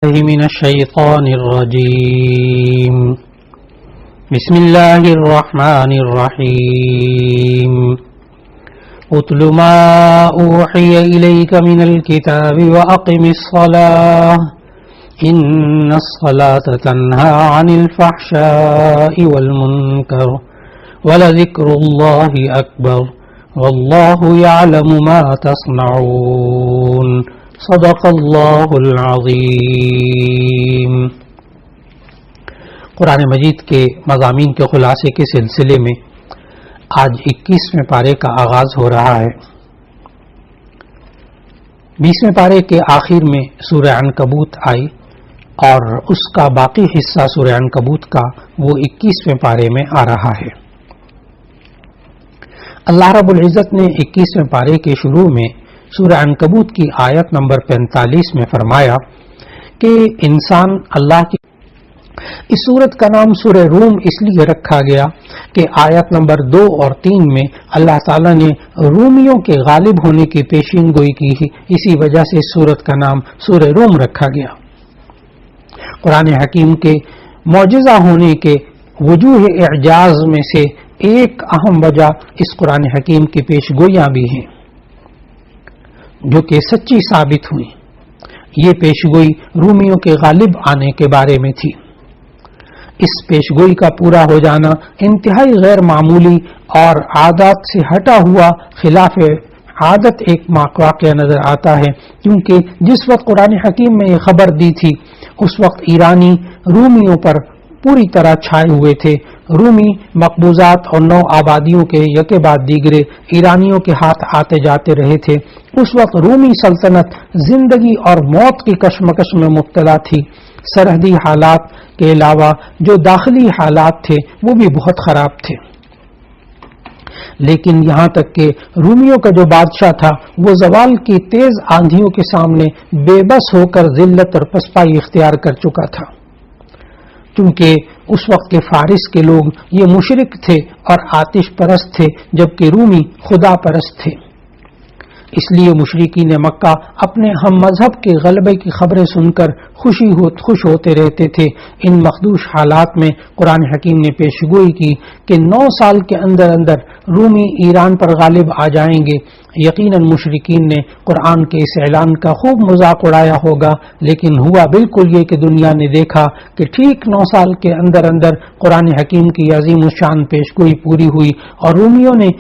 من الشيطان الرجيم بسم الله الرحمن الرحيم اتل ما أوحي إليك من الكتاب وأقم الصلاة إن الصلاة تنهى عن الفحشاء والمنكر ولذكر الله أكبر والله يعلم ما تصنعون صدق اللہ العظیم۔ قرآن مجید کے مضامین کے خلاصے کے سلسلے میں آج 21ویں پارے کا آغاز ہو رہا ہے۔ 20ویں پارے کے آخر میں سورہ عنکبوت آئی اور اس کا باقی حصہ سورہ عنکبوت کا وہ 21ویں پارے میں آ رہا ہے۔ اللہ رب العزت نے 21ویں پارے کے شروع میں سورہ عنکبوت کی آیت نمبر 45 میں فرمایا کہ انسان اللہ کی اس سورت کا نام سورہ روم اس لیے رکھا گیا کہ آیت نمبر 2 اور 3 میں اللہ تعالیٰ نے رومیوں کے غالب ہونے کی پیشین گوئی کی ہے، اسی وجہ سے اس سورت کا نام سورہ روم رکھا گیا۔ قرآن حکیم کے معجزہ ہونے کے وجوہ اعجاز میں سے ایک اہم وجہ اس قرآن حکیم کی پیش گوئیاں بھی ہیں جو کہ سچی ثابت ہوئی۔ یہ پیشگوئی رومیوں کے غالب آنے کے بارے میں تھی۔ اس پیشگوئی کا پورا ہو جانا انتہائی غیر معمولی اور عادات سے ہٹا ہوا خلاف عادت ایک واقعہ نظر آتا ہے، کیونکہ جس وقت قرآن حکیم میں یہ خبر دی تھی اس وقت ایرانی رومیوں پر پوری طرح چھائے ہوئے تھے۔ رومی مقبوضات اور نو آبادیوں کے یکے بعد دیگرے ایرانیوں کے ہاتھ آتے جاتے رہے تھے۔ اس وقت رومی سلطنت زندگی اور موت کی کشمکش میں مبتلا تھی۔ سرحدی حالات کے علاوہ جو داخلی حالات تھے وہ بھی بہت خراب تھے، لیکن یہاں تک کہ رومیوں کا جو بادشاہ تھا وہ زوال کی تیز آندھیوں کے سامنے بے بس ہو کر ذلت اور پسپائی اختیار کر چکا تھا، کیونکہ اس وقت کے فارس کے لوگ یہ مشرک تھے اور آتش پرست تھے، جبکہ رومی خدا پرست تھے۔ اس لیے مشرکین مکہ اپنے ہم مذہب کے غلبے کی خبریں سن کر خوش ہوتے رہتے تھے۔ ان مخدوش حالات میں قرآن حکیم نے پیشگوئی کی کہ 9 سال کے اندر اندر رومی ایران پر غالب آ جائیں گے۔ یقیناً مشرکین نے قرآن کے اس اعلان کا خوب مذاق اڑایا ہوگا، لیکن ہوا بالکل یہ کہ دنیا نے دیکھا کہ ٹھیک 9 سال کے اندر اندر قرآن حکیم کی عظیم الشان پیشگوئی پوری ہوئی اور رومیوں نے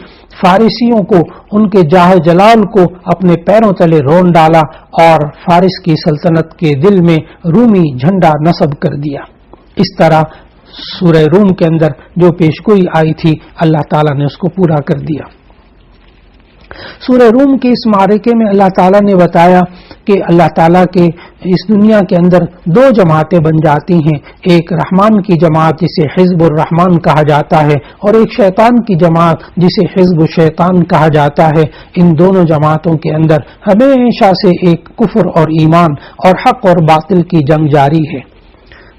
فارسیوں کو، ان کے جاہ جلال کو اپنے پیروں تلے رون ڈالا اور فارس کی سلطنت کے دل میں رومی جھنڈا نصب کر دیا۔ اس طرح سورہ روم کے اندر جو پیشگوئی آئی تھی اللہ تعالیٰ نے اس کو پورا کر دیا۔ سورہ روم کے اس معرکے میں اللہ تعالیٰ نے بتایا کہ اللہ تعالیٰ کے اس دنیا کے اندر 2 جماعتیں بن جاتی ہیں، ایک رحمان کی جماعت جسے حزب الرحمان کہا جاتا ہے اور ایک شیطان کی جماعت جسے حزب الشیطان کہا جاتا ہے۔ ان دونوں جماعتوں کے اندر ہمیشہ سے ایک کفر اور ایمان اور حق اور باطل کی جنگ جاری ہے۔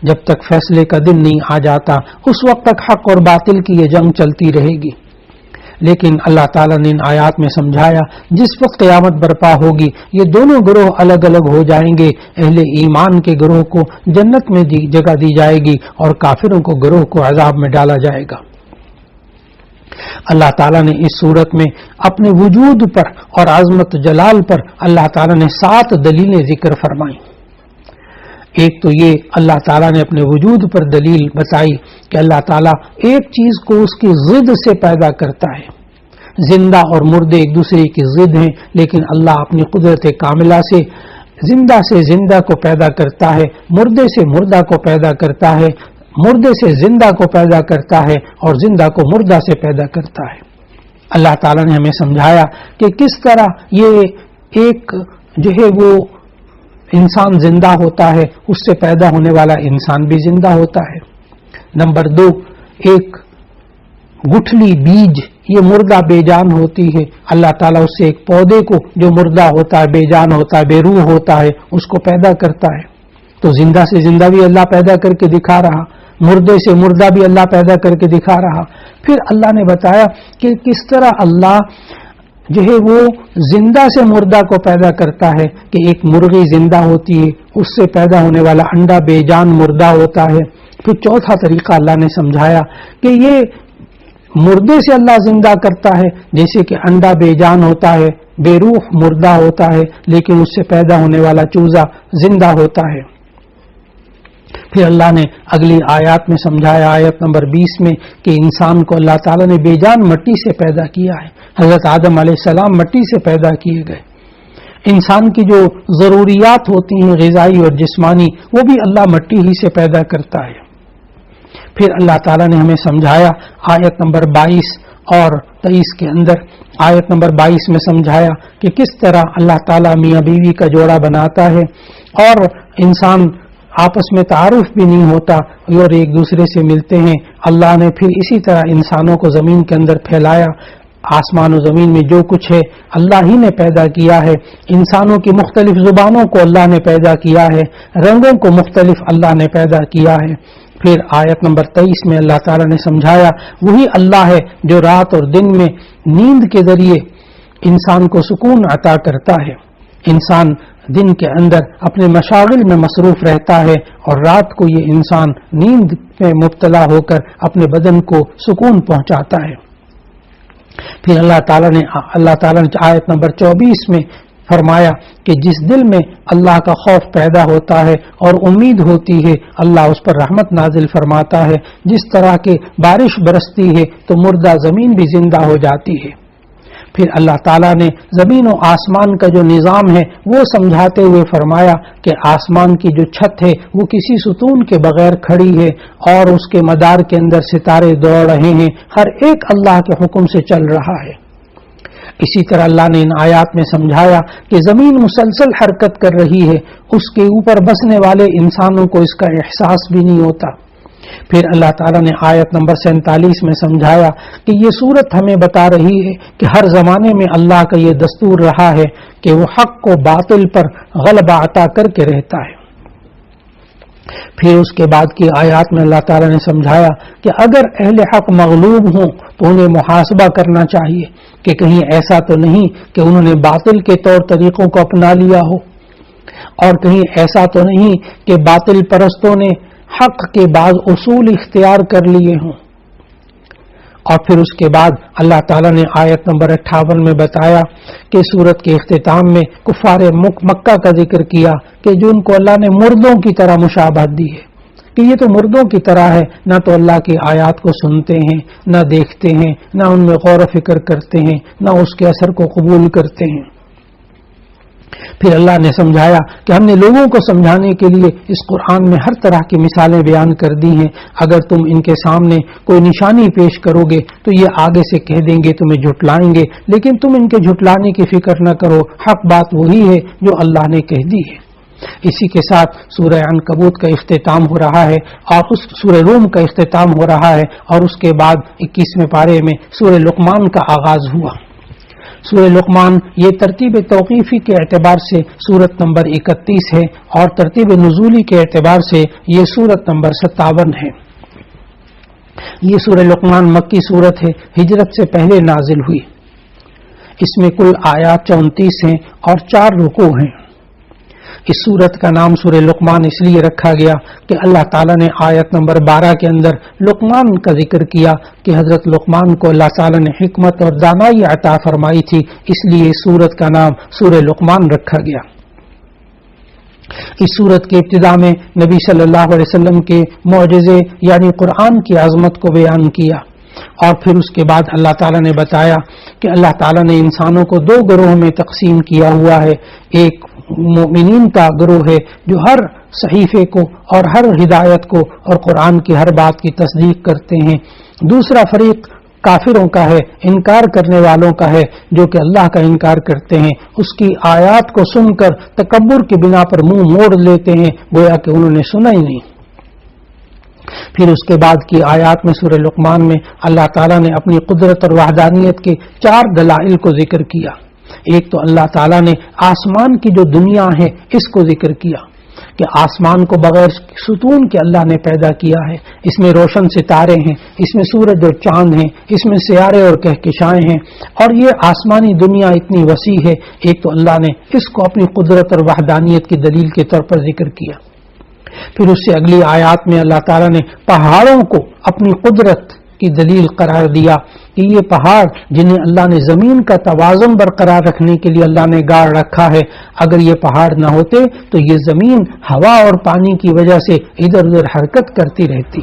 جب تک فیصلے کا دن نہیں آ جاتا اس وقت تک حق اور باطل کی یہ جنگ چلتی رہے گی، لیکن اللہ تعالیٰ نے ان آیات میں سمجھایا جس وقت قیامت برپا ہوگی یہ دونوں گروہ الگ الگ ہو جائیں گے۔ اہل ایمان کے گروہ کو جنت میں جگہ دی جائے گی اور کافروں کو گروہ کو عذاب میں ڈالا جائے گا۔ اللہ تعالیٰ نے اس صورت میں اپنے وجود پر اور عظمت جلال پر اللہ تعالیٰ نے 7 دلیلیں ذکر فرمائیں۔ ایک تو یہ اللہ تعالیٰ نے اپنے وجود پر دلیل بتائی کہ اللہ تعالیٰ ایک چیز کو اس کی ضد سے پیدا کرتا ہے۔ زندہ اور مردے ایک دوسرے کی ضد ہیں، لیکن اللہ اپنی قدرت کاملہ سے زندہ کو پیدا کرتا ہے، مردے سے مردہ کو پیدا کرتا ہے، مردے سے زندہ کو پیدا کرتا ہے اور زندہ کو مردہ سے پیدا کرتا ہے۔ اللہ تعالیٰ نے ہمیں سمجھایا کہ کس طرح یہ ایک جو ہے وہ انسان زندہ ہوتا ہے، اس سے پیدا ہونے والا انسان بھی زندہ ہوتا ہے۔ نمبر 2، ایک گٹھلی بیج یہ مردہ بے جان ہوتی ہے، اللہ تعالیٰ اس سے ایک پودے کو جو مردہ ہوتا ہے، بے جان ہوتا ہے، بے روح ہوتا ہے، اس کو پیدا کرتا ہے۔ تو زندہ سے زندہ بھی اللہ پیدا کر کے دکھا رہا، مردے سے مردہ بھی اللہ پیدا کر کے دکھا رہا۔ پھر اللہ نے بتایا کہ کس طرح اللہ جو ہے وہ زندہ سے مردہ کو پیدا کرتا ہے کہ ایک مرغی زندہ ہوتی ہے، اس سے پیدا ہونے والا انڈا بے جان مردہ ہوتا ہے۔ پھر چوتھا طریقہ اللہ نے سمجھایا کہ یہ مردے سے اللہ زندہ کرتا ہے، جیسے کہ انڈا بے جان ہوتا ہے، بے روح مردہ ہوتا ہے، لیکن اس سے پیدا ہونے والا چوزا زندہ ہوتا ہے۔ پھر اللہ نے اگلی آیات میں سمجھایا، آیت نمبر 20 میں، کہ انسان کو اللہ تعالیٰ نے بے جان مٹی سے پیدا کیا ہے۔ حضرت آدم علیہ السلام مٹی سے پیدا کیے گئے۔ انسان کی جو ضروریات ہوتی ہیں غذائی اور جسمانی، وہ بھی اللہ مٹی ہی سے پیدا کرتا ہے۔ پھر اللہ تعالیٰ نے ہمیں سمجھایا آیت نمبر 22 اور 23 کے اندر، آیت نمبر 22 میں سمجھایا کہ کس طرح اللہ تعالیٰ میاں بیوی کا جوڑا بناتا ہے اور انسان آپس میں تعارف بھی نہیں ہوتا اور ایک دوسرے سے ملتے ہیں۔ اللہ نے پھر اسی طرح انسانوں کو زمین کے اندر پھیلایا۔ آسمان و زمین میں جو کچھ ہے اللہ ہی نے پیدا کیا ہے۔ انسانوں کی مختلف زبانوں کو اللہ نے پیدا کیا ہے، رنگوں کو مختلف اللہ نے پیدا کیا ہے۔ پھر آیت نمبر 23 میں اللہ تعالیٰ نے سمجھایا وہی اللہ ہے جو رات اور دن میں نیند کے ذریعے انسان کو سکون عطا کرتا ہے۔ انسان دن کے اندر اپنے مشاغل میں مصروف رہتا ہے اور رات کو یہ انسان نیند میں مبتلا ہو کر اپنے بدن کو سکون پہنچاتا ہے۔ پھر اللہ تعالیٰ نے آیت نمبر 24 میں فرمایا کہ جس دل میں اللہ کا خوف پیدا ہوتا ہے اور امید ہوتی ہے، اللہ اس پر رحمت نازل فرماتا ہے۔ جس طرح کے بارش برستی ہے تو مردہ زمین بھی زندہ ہو جاتی ہے۔ پھر اللہ تعالیٰ نے زمین و آسمان کا جو نظام ہے وہ سمجھاتے ہوئے فرمایا کہ آسمان کی جو چھت ہے وہ کسی ستون کے بغیر کھڑی ہے اور اس کے مدار کے اندر ستارے دوڑ رہے ہیں، ہر ایک اللہ کے حکم سے چل رہا ہے۔ اسی طرح اللہ نے ان آیات میں سمجھایا کہ زمین مسلسل حرکت کر رہی ہے، اس کے اوپر بسنے والے انسانوں کو اس کا احساس بھی نہیں ہوتا۔ پھر اللہ تعالیٰ نے آیت نمبر 47 میں سمجھایا کہ یہ صورت ہمیں بتا رہی ہے کہ ہر زمانے میں اللہ کا یہ دستور رہا ہے کہ وہ حق کو باطل پر غلبہ عطا کر کے رہتا ہے۔ پھر اس کے بعد کی آیات میں اللہ تعالیٰ نے سمجھایا کہ اگر اہل حق مغلوب ہوں تو انہیں محاسبہ کرنا چاہیے کہ کہیں ایسا تو نہیں کہ انہوں نے باطل کے طور طریقوں کو اپنا لیا ہو، اور کہیں ایسا تو نہیں کہ باطل پرستوں نے حق کے بعض اصول اختیار کر لیے ہوں۔ اور پھر اس کے بعد اللہ تعالیٰ نے آیت نمبر 58 میں بتایا کہ سورت کے اختتام میں کفار مکہ کا ذکر کیا کہ جن کو اللہ نے مردوں کی طرح مشابہت دی ہے، کہ یہ تو مردوں کی طرح ہے، نہ تو اللہ کی آیات کو سنتے ہیں، نہ دیکھتے ہیں، نہ ان میں غور و فکر کرتے ہیں، نہ اس کے اثر کو قبول کرتے ہیں۔ پھر اللہ نے سمجھایا کہ ہم نے لوگوں کو سمجھانے کے لیے اس قرآن میں ہر طرح کی مثالیں بیان کر دی ہیں۔ اگر تم ان کے سامنے کوئی نشانی پیش کرو گے تو یہ آگے سے کہہ دیں گے، تمہیں جھٹلائیں گے، لیکن تم ان کے جھٹلانے کی فکر نہ کرو، حق بات وہی ہے جو اللہ نے کہہ دی ہے۔ اسی کے ساتھ سورہ عنکبوت کا اختتام ہو رہا ہے اور اس سورہ روم کا اختتام ہو رہا ہے، اور اس کے بعد 21ویں پارے میں سورہ لقمان کا آغاز ہوا۔ سورہ لقمان یہ ترتیب توقیفی کے اعتبار سے سورت نمبر 31 ہے اور ترتیب نزولی کے اعتبار سے یہ سورت نمبر 57 ہے۔ یہ سورہ لقمان مکی سورت ہے، ہجرت سے پہلے نازل ہوئی۔ اس میں کل آیات 34 ہیں اور 4 رکوع ہیں۔ اس سورت کا نام سورہ لقمان اس لیے رکھا گیا کہ اللہ تعالیٰ نے آیت نمبر 12 کے اندر لقمان کا ذکر کیا کہ حضرت لقمان کو اللہ تعالیٰ نے حکمت اور دانائی عطا فرمائی تھی، اس لیے اس سورت کا نام سورہ لقمان رکھا گیا۔ اس سورت کے ابتدا میں نبی صلی اللہ علیہ وسلم کے معجزے یعنی قرآن کی عظمت کو بیان کیا، اور پھر اس کے بعد اللہ تعالیٰ نے بتایا کہ اللہ تعالیٰ نے انسانوں کو 2 گروہوں میں تقسیم کیا ہوا ہے۔ ایک مومنین کا گروہ ہے جو ہر صحیفے کو اور ہر ہدایت کو اور قرآن کی ہر بات کی تصدیق کرتے ہیں۔ دوسرا فریق کافروں کا ہے، انکار کرنے والوں کا ہے، جو کہ اللہ کا انکار کرتے ہیں، اس کی آیات کو سن کر تکبر کی بنا پر منہ موڑ لیتے ہیں، گویا کہ انہوں نے سنا ہی نہیں۔ پھر اس کے بعد کی آیات میں سورہ لقمان میں اللہ تعالیٰ نے اپنی قدرت اور وحدانیت کے 4 دلائل کو ذکر کیا۔ ایک تو اللہ تعالیٰ نے آسمان کی جو دنیا ہے اس کو ذکر کیا، کہ آسمان کو بغیر ستون کے اللہ نے پیدا کیا ہے، اس میں روشن ستارے ہیں، اس میں سورج اور چاند ہیں، اس میں سیارے اور کہکشائیں ہیں، اور یہ آسمانی دنیا اتنی وسیع ہے۔ ایک تو اللہ نے اس کو اپنی قدرت اور وحدانیت کی دلیل کے طور پر ذکر کیا، پھر اس سے اگلی آیات میں اللہ تعالیٰ نے پہاڑوں کو اپنی قدرت کی دلیل قرار دیا کہ یہ پہاڑ جنہیں اللہ نے زمین کا توازن برقرار رکھنے کے لیے اللہ نے گاڑ رکھا ہے، اگر یہ پہاڑ نہ ہوتے تو یہ زمین ہوا اور پانی کی وجہ سے ادھر ادھر حرکت کرتی رہتی۔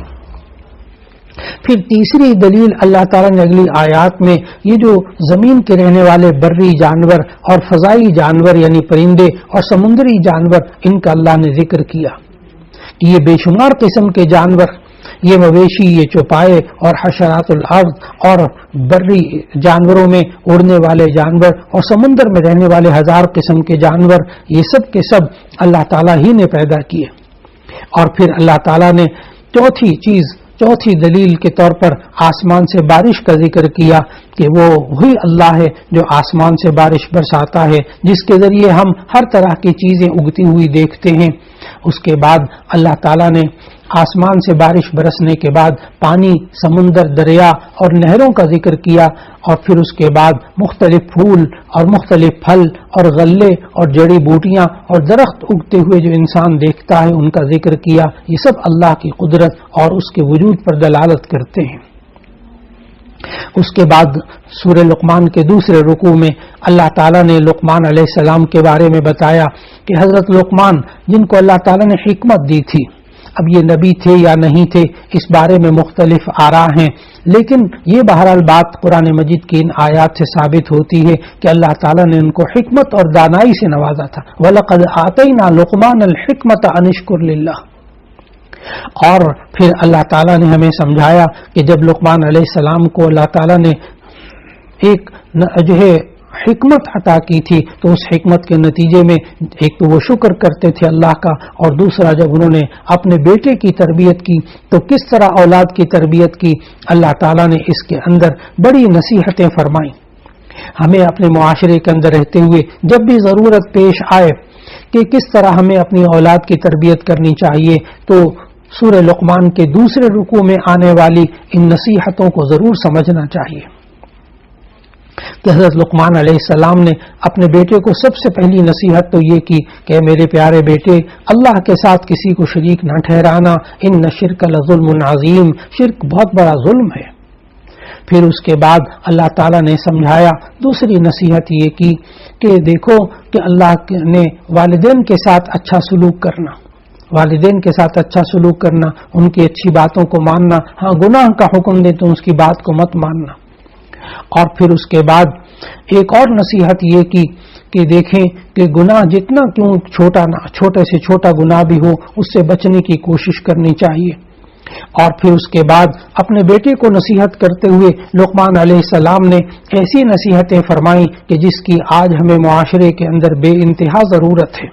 پھر تیسری دلیل اللہ تعالیٰ نے اگلی آیات میں یہ جو زمین کے رہنے والے بری جانور اور فضائی جانور یعنی پرندے اور سمندری جانور، ان کا اللہ نے ذکر کیا کہ یہ بے شمار قسم کے جانور، یہ مویشی، یہ چوپائے اور حشرات الارض اور بری جانوروں میں اڑنے والے جانور اور سمندر میں رہنے والے ہزار قسم کے جانور، یہ سب کے سب اللہ تعالیٰ ہی نے پیدا کیے۔ اور پھر اللہ تعالیٰ نے چوتھی دلیل کے طور پر آسمان سے بارش کا ذکر کیا کہ وہ وہی اللہ ہے جو آسمان سے بارش برساتا ہے، جس کے ذریعے ہم ہر طرح کی چیزیں اگتی ہوئی دیکھتے ہیں۔ اس کے بعد اللہ تعالیٰ نے آسمان سے بارش برسنے کے بعد پانی، سمندر، دریا اور نہروں کا ذکر کیا، اور پھر اس کے بعد مختلف پھول اور مختلف پھل اور غلے اور جڑی بوٹیاں اور درخت اگتے ہوئے جو انسان دیکھتا ہے ان کا ذکر کیا۔ یہ سب اللہ کی قدرت اور اس کے وجود پر دلالت کرتے ہیں۔ اس کے بعد سورہ لقمان کے دوسرے رکوع میں اللہ تعالیٰ نے لقمان علیہ السلام کے بارے میں بتایا کہ حضرت لقمان جن کو اللہ تعالیٰ نے حکمت دی تھی، اب یہ نبی تھے یا نہیں تھے اس بارے میں مختلف آراء ہیں، لیکن یہ بہرحال بات قرآن مجید کی ان آیات سے ثابت ہوتی ہے کہ اللہ تعالیٰ نے ان کو حکمت اور دانائی سے نوازا تھا۔ وَلَقَدْ آتَيْنَا لُقْمَانَ الْحِكْمَةَ أَنِ اشْكُرْ لِلَّهِ۔ اور پھر اللہ تعالیٰ نے ہمیں سمجھایا کہ جب لقمان علیہ السلام کو اللہ تعالیٰ نے ایک جو ہے حکمت عطا کی تھی تو اس حکمت کے نتیجے میں ایک تو وہ شکر کرتے تھے اللہ کا، اور دوسرا جب انہوں نے اپنے بیٹے کی تربیت کی تو کس طرح اولاد کی تربیت کی، اللہ تعالیٰ نے اس کے اندر بڑی نصیحتیں فرمائیں۔ ہمیں اپنے معاشرے کے اندر رہتے ہوئے جب بھی ضرورت پیش آئے کہ کس طرح ہمیں اپنی اولاد کی تربیت کرنی چاہیے تو سورہ لقمان کے دوسرے رکوع میں آنے والی ان نصیحتوں کو ضرور سمجھنا چاہیے کہ حضرت لقمان علیہ السلام نے اپنے بیٹے کو سب سے پہلی نصیحت تو یہ کی کہ میرے پیارے بیٹے، اللہ کے ساتھ کسی کو شریک نہ ٹھہرانا، ان الشرک لظلم عظیم، شرک بہت بڑا ظلم ہے۔ پھر اس کے بعد اللہ تعالیٰ نے سمجھایا، دوسری نصیحت یہ کی کہ دیکھو کہ اللہ نے والدین کے ساتھ اچھا سلوک کرنا، والدین کے ساتھ اچھا سلوک کرنا، ان کی اچھی باتوں کو ماننا، ہاں گناہ کا حکم دے تو اس کی بات کو مت ماننا۔ اور پھر اس کے بعد ایک اور نصیحت یہ کی کہ دیکھیں کہ گناہ جتنا کیوں چھوٹے سے چھوٹا گناہ بھی ہو اس سے بچنے کی کوشش کرنی چاہیے۔ اور پھر اس کے بعد اپنے بیٹے کو نصیحت کرتے ہوئے لقمان علیہ السلام نے ایسی نصیحتیں فرمائیں کہ جس کی آج ہمیں معاشرے کے اندر بے انتہا ضرورت ہے۔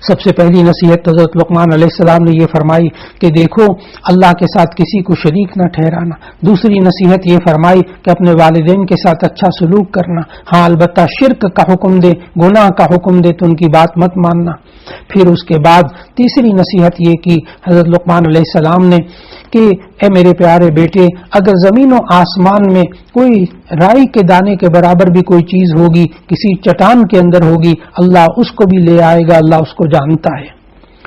سب سے پہلی نصیحت حضرت لقمان علیہ السلام نے یہ فرمائی کہ دیکھو اللہ کے ساتھ کسی کو شریک نہ ٹھہرانا۔ دوسری نصیحت یہ فرمائی کہ اپنے والدین کے ساتھ اچھا سلوک کرنا، ہاں البتہ شرک کا حکم دے، گناہ کا حکم دے تو ان کی بات مت ماننا۔ پھر اس کے بعد تیسری نصیحت یہ کی حضرت لقمان علیہ السلام نے کہ اے میرے پیارے بیٹے، اگر زمین و آسمان میں کوئی رائی کے دانے کے برابر بھی کوئی چیز ہوگی، کسی چٹان کے اندر ہوگی، اللہ اس کو بھی لے آئے گا، اللہ اس کو جانتا ہے۔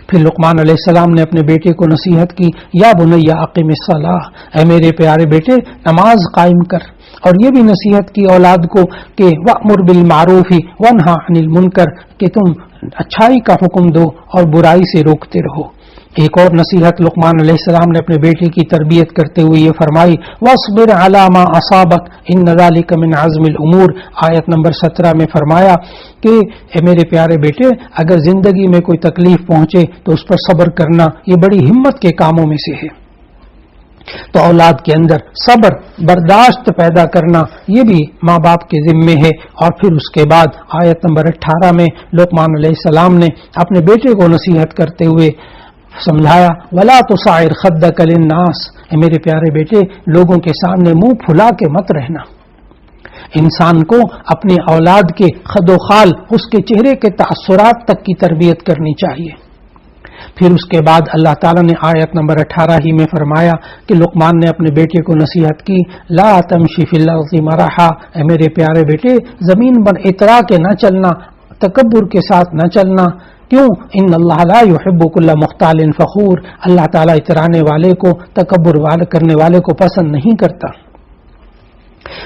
پھر لقمان علیہ السلام نے اپنے بیٹے کو نصیحت کی، یا بنی اقم الصلاۃ، اے میرے پیارے بیٹے نماز قائم کر۔ اور یہ بھی نصیحت کی اولاد کو کہ وأمر بالمعروف وانہا عن المنکر، کہ تم اچھائی کا حکم دو اور برائی سے روکتے رہو۔ ایک اور نصیحت لقمان علیہ السلام نے اپنے بیٹے کی تربیت کرتے ہوئے یہ فرمائی، وَاصْبِرْ عَلَى مَا أَصَابَكَ إِنَّ ذَلِكَ مِنْ عَزْمِ الْأُمُورِ۔ آیت نمبر 17 میں فرمایا کہ اے میرے پیارے بیٹے، اگر زندگی میں کوئی تکلیف پہنچے تو اس پر صبر کرنا یہ بڑی ہمت کے کاموں میں سے ہے۔ تو اولاد کے اندر صبر، برداشت پیدا کرنا یہ بھی ماں باپ کے ذمے ہے۔ اور پھر اس کے بعد آیت نمبر 18 میں لقمان علیہ السلام نے اپنے بیٹے کو نصیحت کرتے ہوئے سمجھایا، وَلَا تُصَعِّرْ خَدَّكَ لِلنَّاسِ، اے میرے پیارے بیٹے لوگوں کے سامنے منہ پھلا کے مت رہنا۔ انسان کو اپنے اولاد کے خد و خال، اس کے چہرے کے تاثرات تک کی تربیت کرنی چاہیے۔ پھر اس کے بعد اللہ تعالیٰ نے آیت نمبر 18 ہی میں فرمایا کہ لقمان نے اپنے بیٹے کو نصیحت کی، لا تمشی فی الارض مرحا، اے میرے پیارے بیٹے زمین پر اترا کے نہ چلنا، تکبر کے ساتھ نہ چلنا۔ کیوں؟ ان اللہ لا يحب كل مختال فخور، اللہ تعالیٰ اترانے والے کو، تکبر کرنے والے کو پسند نہیں کرتا۔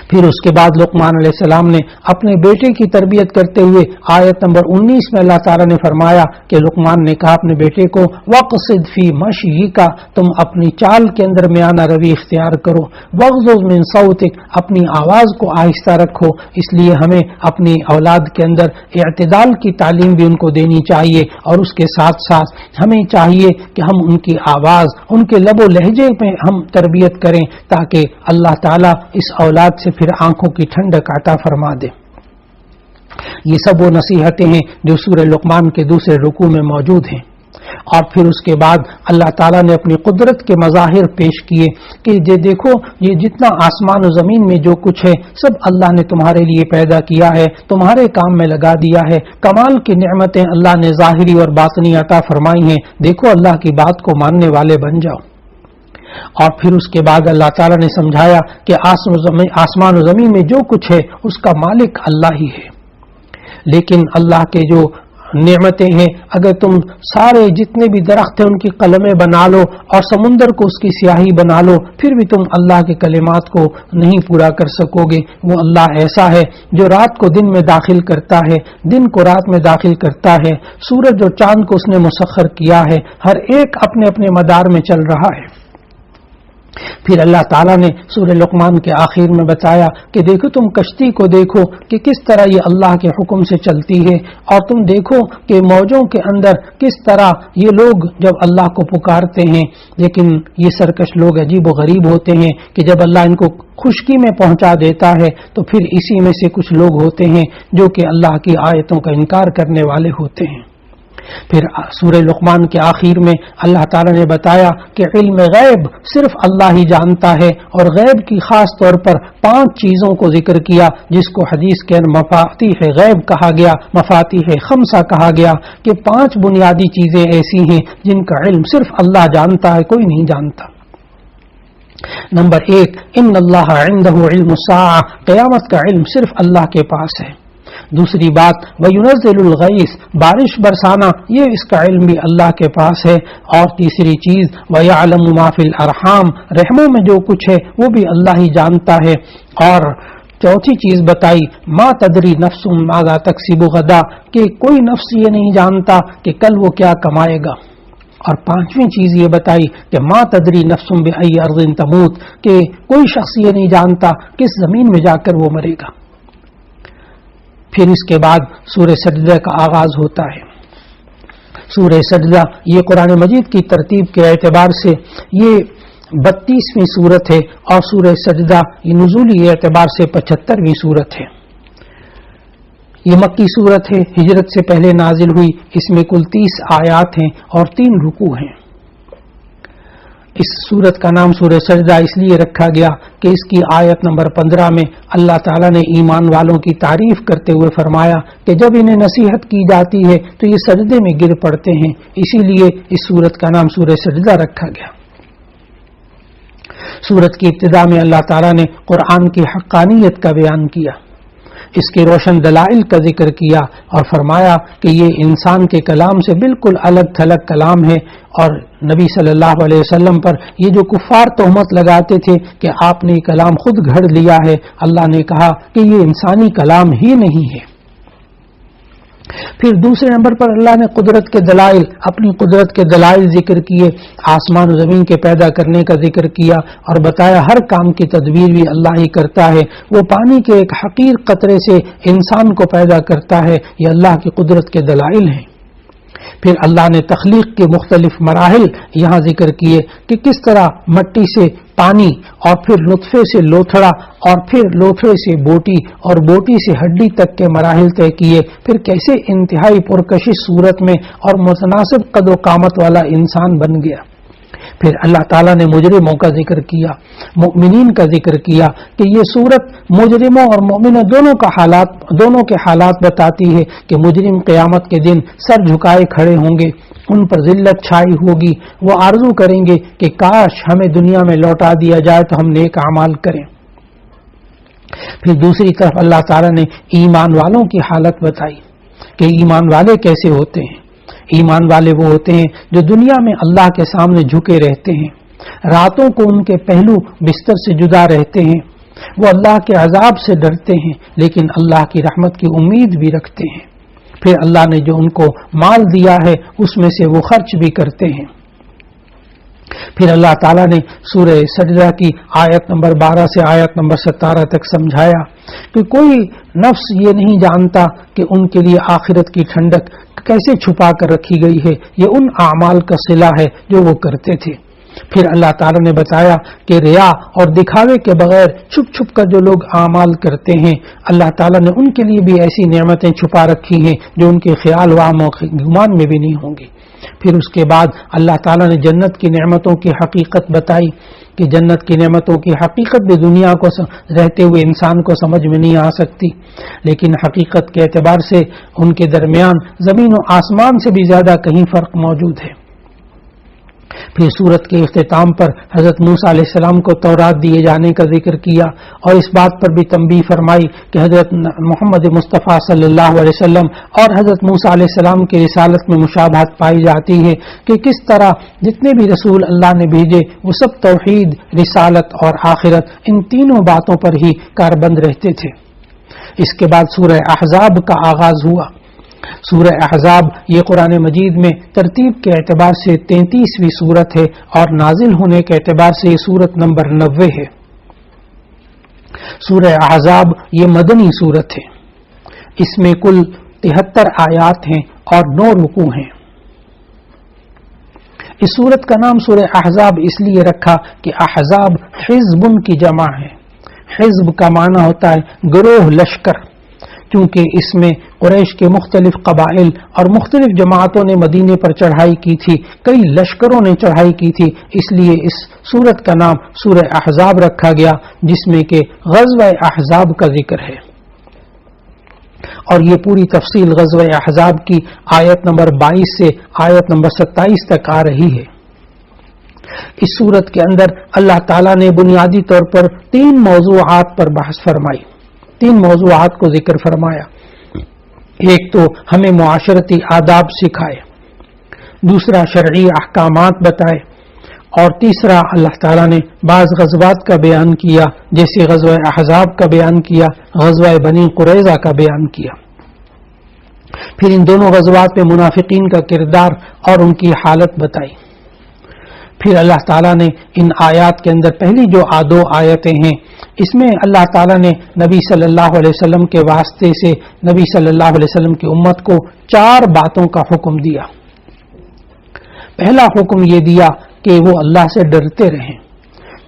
پھر اس کے بعد لقمان علیہ السلام نے اپنے بیٹے کی تربیت کرتے ہوئے آیت نمبر 19 میں اللہ تعالیٰ نے فرمایا کہ لقمان نے کہا اپنے بیٹے کو، وَقْصِدْ فِي مَشْيِكَ، تم اپنی چال کے اندر میانہ روی اختیار کرو، وَغْضُضْ مِنْ صَوْتِكَ، اپنی آواز کو آہستہ رکھو۔ اس لیے ہمیں اپنی اولاد کے اندر اعتدال کی تعلیم بھی ان کو دینی چاہیے، اور اس کے ساتھ ساتھ ہمیں چاہیے کہ ہم ان کی آواز، ان کے لب و لہجے میں ہم تربیت کریں، تاکہ اللہ تعالیٰ اس اولاد سے پھر آنکھوں کی ٹھنڈک عطا فرما دے۔ یہ سب وہ نصیحتیں ہیں جو سورہ لقمان کے دوسرے رکوع میں موجود ہیں۔ اور پھر اس کے بعد اللہ تعالیٰ نے اپنی قدرت کے مظاہر پیش کیے کہ یہ دیکھو، یہ جتنا آسمان و زمین میں جو کچھ ہے سب اللہ نے تمہارے لیے پیدا کیا ہے، تمہارے کام میں لگا دیا ہے۔ کمال کی نعمتیں اللہ نے ظاہری اور باطنی عطا فرمائی ہیں، دیکھو اللہ کی بات کو ماننے والے بن جاؤ۔ اور پھر اس کے بعد اللہ تعالیٰ نے سمجھایا کہ آسمان و زمین میں جو کچھ ہے اس کا مالک اللہ ہی ہے، لیکن اللہ کے جو نعمتیں ہیں، اگر تم سارے جتنے بھی درخت ہیں ان کی قلمیں بنا لو اور سمندر کو اس کی سیاہی بنا لو، پھر بھی تم اللہ کے کلمات کو نہیں پورا کر سکو گے۔ وہ اللہ ایسا ہے جو رات کو دن میں داخل کرتا ہے، دن کو رات میں داخل کرتا ہے، سورج اور چاند کو اس نے مسخر کیا ہے، ہر ایک اپنے اپنے مدار میں چل رہا ہے۔ پھر اللہ تعالیٰ نے سورہ لقمان کے آخر میں بتایا کہ دیکھو تم کشتی کو دیکھو کہ کس طرح یہ اللہ کے حکم سے چلتی ہے، اور تم دیکھو کہ موجوں کے اندر کس طرح یہ لوگ جب اللہ کو پکارتے ہیں، لیکن یہ سرکش لوگ عجیب و غریب ہوتے ہیں کہ جب اللہ ان کو خشکی میں پہنچا دیتا ہے تو پھر اسی میں سے کچھ لوگ ہوتے ہیں جو کہ اللہ کی آیتوں کا انکار کرنے والے ہوتے ہیں۔ پھر سورہ لقمان کے آخر میں اللہ تعالیٰ نے بتایا کہ علم غیب صرف اللہ ہی جانتا ہے، اور غیب کی خاص طور پر 5 چیزوں کو ذکر کیا جس کو حدیث کے مفاتیح غیب کہا گیا، مفاتیح خمسہ کہا گیا، کہ 5 بنیادی چیزیں ایسی ہیں جن کا علم صرف اللہ جانتا ہے، کوئی نہیں جانتا۔ نمبر 1، ان اللہ عنده علم الساعہ، قیامت کا علم صرف اللہ کے پاس ہے۔ دوسری بات، وَيُنَزِّلُ الْغَيْثَ، بارش برسانا، یہ اس کا علم بھی اللہ کے پاس ہے۔ اور تیسری چیز، وَيَعْلَمُ مَا فِي الْأَرْحَامِ، رحموں میں جو کچھ ہے وہ بھی اللہ ہی جانتا ہے۔ اور چوتھی چیز بتائی، ما تدری نفس ماذا تکسب غدا، کہ کوئی نفس یہ نہیں جانتا کہ کل وہ کیا کمائے گا۔ اور 5ویں چیز یہ بتائی کہ ما تدری نفس بأی ارض تموت، کہ کوئی شخص یہ نہیں جانتا کس زمین میں جا کر وہ مرے گا۔ پھر اس کے بعد سورہ سجدہ کا آغاز ہوتا ہے۔ سورہ سجدہ یہ قرآن مجید کی ترتیب کے اعتبار سے یہ 32ویں سورت ہے، اور سورہ سجدہ یہ نزولی اعتبار سے 75ویں سورت ہے۔ یہ مکی سورت ہے، ہجرت سے پہلے نازل ہوئی، اس میں کل 30 آیات ہیں اور 3 رکوع ہیں۔ اس سورت کا نام سورہ سجدہ اس لیے رکھا گیا کہ اس کی آیت نمبر 15 میں اللہ تعالیٰ نے ایمان والوں کی تعریف کرتے ہوئے فرمایا کہ جب انہیں نصیحت کی جاتی ہے تو یہ سجدے میں گر پڑتے ہیں، اسی لیے اس سورت کا نام سورہ سجدہ رکھا گیا۔ سورت کی ابتدا میں اللہ تعالیٰ نے قرآن کی حقانیت کا بیان کیا، اس کے روشن دلائل کا ذکر کیا، اور فرمایا کہ یہ انسان کے کلام سے بالکل الگ تھلگ کلام ہے۔ اور نبی صلی اللہ علیہ وسلم پر یہ جو کفار تہمت لگاتے تھے کہ آپ نے یہ کلام خود گھڑ لیا ہے، اللہ نے کہا کہ یہ انسانی کلام ہی نہیں ہے۔ پھر دوسرے نمبر پر اللہ نے قدرت کے دلائل، اپنی قدرت کے دلائل ذکر کیے، آسمان و زمین کے پیدا کرنے کا ذکر کیا، اور بتایا ہر کام کی تدبیر بھی اللہ ہی کرتا ہے۔ وہ پانی کے ایک حقیر قطرے سے انسان کو پیدا کرتا ہے، یہ اللہ کی قدرت کے دلائل ہیں۔ پھر اللہ نے تخلیق کے مختلف مراحل یہاں ذکر کیے کہ کس طرح مٹی سے پانی، اور پھر نطفے سے لوتھڑا، اور پھر لوتھڑے سے بوٹی، اور بوٹی سے ہڈی تک کے مراحل طے کیے، پھر کیسے انتہائی پرکشش صورت میں اور متناسب قد و قامت والا انسان بن گیا۔ پھر اللہ تعالیٰ نے مجرموں کا ذکر کیا، مؤمنین کا ذکر کیا کہ یہ صورت مجرموں اور مومنوں دونوں کے حالات بتاتی ہے کہ مجرم قیامت کے دن سر جھکائے کھڑے ہوں گے، ان پر ذلت چھائی ہوگی، وہ آرزو کریں گے کہ کاش ہمیں دنیا میں لوٹا دیا جائے تو ہم نیک اعمال کریں۔ پھر دوسری طرف اللہ تعالیٰ نے ایمان والوں کی حالت بتائی کہ ایمان والے کیسے ہوتے ہیں۔ ایمان والے وہ ہوتے ہیں جو دنیا میں اللہ کے سامنے جھکے رہتے ہیں، راتوں کو ان کے پہلو بستر سے جدا رہتے ہیں، وہ اللہ کے عذاب سے ڈرتے ہیں لیکن اللہ کی رحمت کی امید بھی رکھتے ہیں، پھر اللہ نے جو ان کو مال دیا ہے اس میں سے وہ خرچ بھی کرتے ہیں۔ پھر اللہ تعالیٰ نے سورہ سجدہ کی آیت نمبر 12 سے آیت نمبر 17 تک سمجھایا کہ کوئی نفس یہ نہیں جانتا کہ ان کے لیے آخرت کی ٹھنڈک کیسے چھپا کر رکھی گئی ہے، یہ ان اعمال کا صلہ ہے جو وہ کرتے تھے۔ پھر اللہ تعالیٰ نے بتایا کہ ریا اور دکھاوے کے بغیر چھپ چھپ کر جو لوگ اعمال کرتے ہیں، اللہ تعالیٰ نے ان کے لیے بھی ایسی نعمتیں چھپا رکھی ہیں جو ان کے خیال و گمان میں بھی نہیں ہوں گی۔ پھر اس کے بعد اللہ تعالیٰ نے جنت کی نعمتوں کی حقیقت بتائی کہ جنت کی نعمتوں کی حقیقت بھی دنیا کو رہتے ہوئے انسان کو سمجھ میں نہیں آ سکتی، لیکن حقیقت کے اعتبار سے ان کے درمیان زمین و آسمان سے بھی زیادہ کہیں فرق موجود ہے۔ پھر سورت کے اختتام پر حضرت موسیٰ علیہ السلام کو تورات دیے جانے کا ذکر کیا اور اس بات پر بھی تنبیہ فرمائی کہ حضرت محمد مصطفیٰ صلی اللہ علیہ وسلم اور حضرت موسیٰ علیہ السلام کی رسالت میں مشابہت پائی جاتی ہے کہ کس طرح جتنے بھی رسول اللہ نے بھیجے وہ سب توحید، رسالت اور آخرت ان تینوں باتوں پر ہی کاربند رہتے تھے۔ اس کے بعد سورہ احزاب کا آغاز ہوا۔ سورہ احزاب یہ قرآن مجید میں ترتیب کے اعتبار سے 33ویں سورت ہے اور نازل ہونے کے اعتبار سے یہ سورت نمبر 90 ہے۔ سورہ احزاب یہ مدنی سورت ہے، اس میں کل 73 آیات ہیں اور 9 رکوع ہیں۔ اس سورت کا نام سورہ احزاب اس لیے رکھا کہ احزاب حزب کی جمع ہے۔ حزب کا معنی ہوتا ہے گروہ، لشکر، کیونکہ اس میں قریش کے مختلف قبائل اور مختلف جماعتوں نے مدینے پر چڑھائی کی تھی، کئی لشکروں نے چڑھائی کی تھی، اس لیے اس سورت کا نام سورہ احزاب رکھا گیا، جس میں کہ غزوہ احزاب کا ذکر ہے۔ اور یہ پوری تفصیل غزوہ احزاب کی آیت نمبر 22 سے آیت نمبر 27 تک آ رہی ہے۔ اس سورت کے اندر اللہ تعالیٰ نے بنیادی طور پر 3 موضوعات پر بحث فرمائی، 3 موضوعات کو ذکر فرمایا۔ ایک تو ہمیں معاشرتی آداب سکھائے، دوسرا شرعی احکامات بتائے، اور تیسرا اللہ تعالیٰ نے بعض غزوات کا بیان کیا، جیسے غزوہ احزاب کا بیان کیا، غزوہ بنی قریظہ کا بیان کیا۔ پھر ان دونوں غزوات میں منافقین کا کردار اور ان کی حالت بتائی۔ پھر اللہ تعالیٰ نے ان آیات کے اندر پہلی جو 2 آیتیں ہیں، اس میں اللہ تعالیٰ نے نبی صلی اللہ علیہ وسلم کے واسطے سے نبی صلی اللہ علیہ وسلم کی امت کو 4 باتوں کا حکم دیا۔ پہلا حکم یہ دیا کہ وہ اللہ سے ڈرتے رہیں،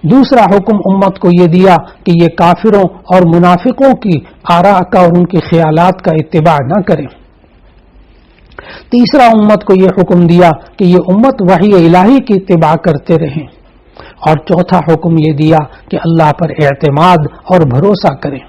دوسرا حکم امت کو یہ دیا کہ یہ کافروں اور منافقوں کی آراء کا اور ان کے خیالات کا اتباع نہ کریں، تیسرا امت کو یہ حکم دیا کہ یہ امت وحی الہی کی اتباع کرتے رہیں، اور چوتھا حکم یہ دیا کہ اللہ پر اعتماد اور بھروسہ کریں۔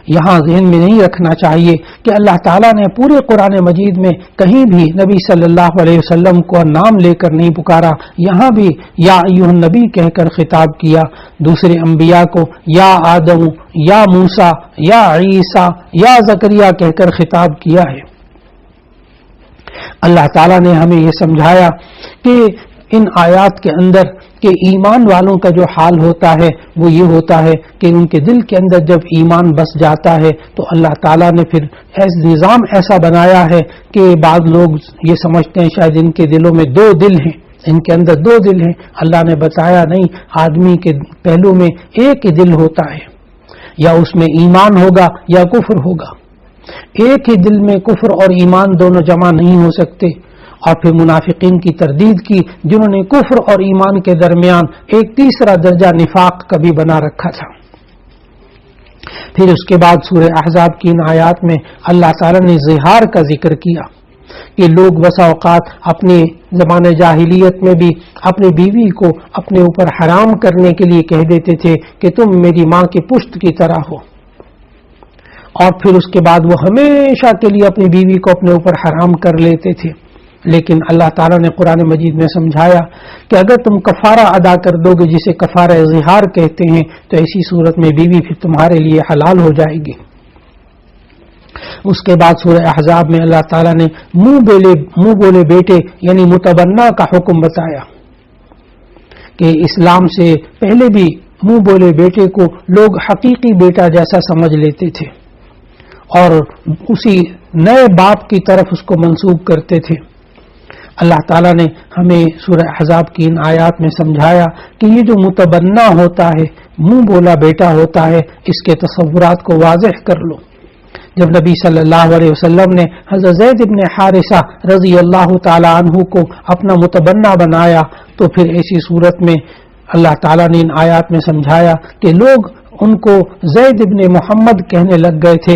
یہاں ذہن میں نہیں رکھنا چاہیے کہ اللہ تعالیٰ نے پورے قرآن مجید میں کہیں بھی نبی صلی اللہ علیہ وسلم کو نام لے کر نہیں پکارا، یہاں بھی یا ایھا النبی کہہ کر خطاب کیا، دوسرے انبیاء کو یا آدم، یا موسیٰ، یا عیسیٰ، یا زکریا کہہ کر خطاب کیا ہے۔ اللہ تعالیٰ نے ہمیں یہ سمجھایا کہ ان آیات کے اندر کہ ایمان والوں کا جو حال ہوتا ہے وہ یہ ہوتا ہے کہ ان کے دل کے اندر جب ایمان بس جاتا ہے تو اللہ تعالیٰ نے پھر نظام ایسا بنایا ہے کہ بعض لوگ یہ سمجھتے ہیں شاید ان کے دلوں میں 2 دل ہیں، ان کے اندر 2 دل ہیں۔ اللہ نے بتایا نہیں، آدمی کے پہلو میں ایک ہی دل ہوتا ہے، یا اس میں ایمان ہوگا یا کفر ہوگا۔ ایک ہی دل میں کفر اور ایمان دونوں جمع نہیں ہو سکتے۔ اور پھر منافقین کی تردید کی جنہوں نے کفر اور ایمان کے درمیان ایک تیسرا درجہ نفاق کا بھی بنا رکھا تھا۔ پھر اس کے بعد سورہ احزاب کی ان آیات میں اللہ تعالیٰ نے زہار کا ذکر کیا کہ لوگ بسا اوقات اپنے زمانہ جاہلیت میں بھی اپنی بیوی کو اپنے اوپر حرام کرنے کے لیے کہہ دیتے تھے کہ تم میری ماں کی پشت کی طرح ہو، اور پھر اس کے بعد وہ ہمیشہ کے لیے اپنی بیوی کو اپنے اوپر حرام کر لیتے تھے. لیکن اللہ تعالیٰ نے قرآن مجید میں سمجھایا کہ اگر تم کفارہ ادا کر دو گے جسے کفارہ اظہار کہتے ہیں تو ایسی صورت میں بیوی پھر تمہارے لیے حلال ہو جائے گی. اس کے بعد سورہ احزاب میں اللہ تعالیٰ نے منہ بولے بیٹے یعنی متبنہ کا حکم بتایا کہ اسلام سے پہلے بھی منہ بولے بیٹے کو لوگ حقیقی بیٹا جیسا سمجھ لیتے تھے اور اسی نئے باپ کی طرف اس کو منسوب کرتے تھے. اللہ تعالیٰ نے ہمیں سورہ احزاب کی ان آیات میں سمجھایا کہ یہ جو متبنہ ہوتا ہے، منہ بولا بیٹا ہوتا ہے، اس کے تصورات کو واضح کر لو. جب نبی صلی اللہ علیہ وسلم نے حضرت زید بن حارثہ رضی اللہ تعالی عنہ کو اپنا متبنہ بنایا تو پھر ایسی صورت میں اللہ تعالیٰ نے ان آیات میں سمجھایا کہ لوگ ان کو زید ابن محمد کہنے لگ گئے تھے.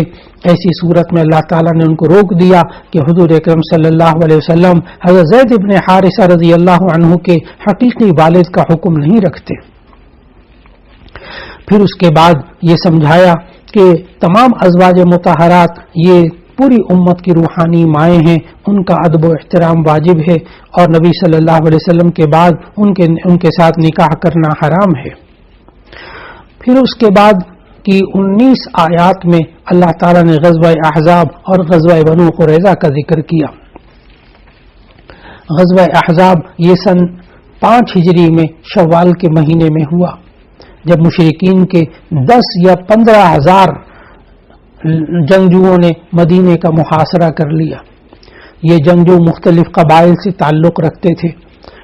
ایسی صورت میں اللہ تعالیٰ نے ان کو روک دیا کہ حضور اکرم صلی اللہ علیہ وسلم حضرت زید ابن حارثہ رضی اللہ عنہ کے حقیقی والد کا حکم نہیں رکھتے. پھر اس کے بعد یہ سمجھایا کہ تمام ازواج مطہرات یہ پوری امت کی روحانی مائیں ہیں، ان کا ادب و احترام واجب ہے اور نبی صلی اللہ علیہ وسلم کے بعد ان کے ساتھ نکاح کرنا حرام ہے. پھر اس کے بعد کی 19 آیات میں اللہ تعالیٰ نے غزوہ احزاب اور غزوہ بنو قریظہ کا ذکر کیا. غزوہ احزاب یہ سن 5 ہجری میں شوال کے مہینے میں ہوا، جب مشرکین کے 10 یا 15 ہزار جنگجوؤں نے مدینے کا محاصرہ کر لیا. یہ جنگجو مختلف قبائل سے تعلق رکھتے تھے،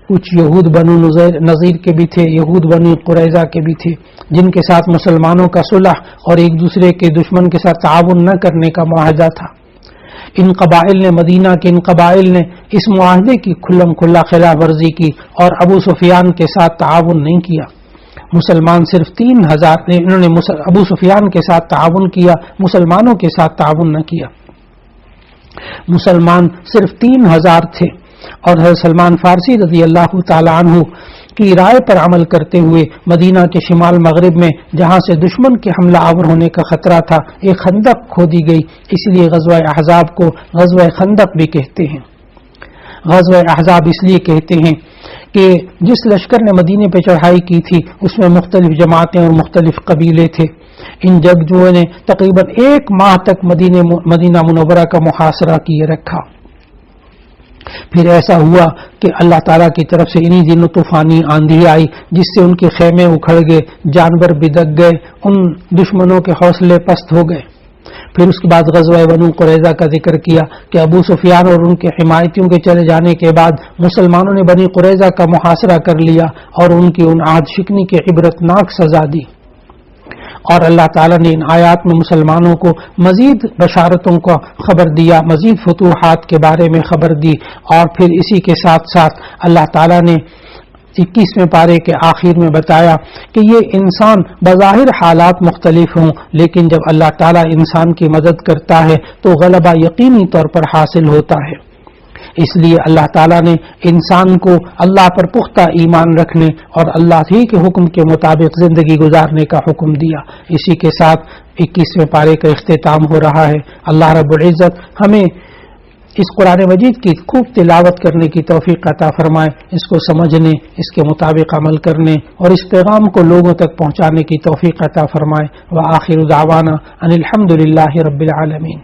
کچھ یہود بنو نذیر کے بھی تھے، یہود بنو قریظہ کے بھی تھے، جن کے ساتھ مسلمانوں کا صلح اور ایک دوسرے کے دشمن کے ساتھ تعاون نہ کرنے کا معاہدہ تھا. ان قبائل نے مدینہ کے ان قبائل نے اس معاہدے کی کھلم کھلا خلاف ورزی کی اور ابو سفیان کے ساتھ تعاون نہیں کیا. مسلمان صرف 3000 نے، انہوں نے ابو سفیان کے ساتھ تعاون کیا، مسلمانوں کے ساتھ تعاون نہ کیا. مسلمان صرف 3000 تھے اور حضرت سلمان فارسی رضی اللہ تعالی عنہ کی رائے پر عمل کرتے ہوئے مدینہ کے شمال مغرب میں جہاں سے دشمن کے حملہ آور ہونے کا خطرہ تھا ایک خندق کھودی گئی. اس لیے غزوہ احزاب کو غزوہ خندق بھی کہتے ہیں. غزوہ احزاب اس لیے کہتے ہیں کہ جس لشکر نے مدینے پہ چڑھائی کی تھی اس میں مختلف جماعتیں اور مختلف قبیلے تھے. ان جنگجوؤں نے تقریباً 1 ماہ تک مدینہ منورہ کا محاصرہ کیے رکھا. پھر ایسا ہوا کہ اللہ تعالیٰ کی طرف سے انہی دنوں طوفانی آندھی آئی جس سے ان کے خیمے اکھڑ گئے، جانور بدک گئے، ان دشمنوں کے حوصلے پست ہو گئے. پھر اس کے بعد غزوہ بنو قریظہ کا ذکر کیا کہ ابو سفیان اور ان کے حمایتیوں کے چلے جانے کے بعد مسلمانوں نے بنی قریظہ کا محاصرہ کر لیا اور ان کی ان عہد شکنی کی عبرتناک سزا دی. اور اللہ تعالیٰ نے ان آیات میں مسلمانوں کو مزید بشارتوں کا خبر دیا، مزید فتوحات کے بارے میں خبر دی. اور پھر اسی کے ساتھ ساتھ اللہ تعالیٰ نے 21ویں پارے کے آخر میں بتایا کہ یہ انسان بظاہر حالات مختلف ہوں لیکن جب اللہ تعالیٰ انسان کی مدد کرتا ہے تو غلبہ یقینی طور پر حاصل ہوتا ہے. اس لیے اللہ تعالیٰ نے انسان کو اللہ پر پختہ ایمان رکھنے اور اللہ ہی کے حکم کے مطابق زندگی گزارنے کا حکم دیا. اسی کے ساتھ 21ویں پارے کا اختتام ہو رہا ہے. اللہ رب العزت ہمیں اس قرآن مجید کی خوب تلاوت کرنے کی توفیق عطا فرمائے، اس کو سمجھنے، اس کے مطابق عمل کرنے اور اس پیغام کو لوگوں تک پہنچانے کی توفیق عطا فرمائے. وآخر دعوانا ان الحمد للہ رب العالمین.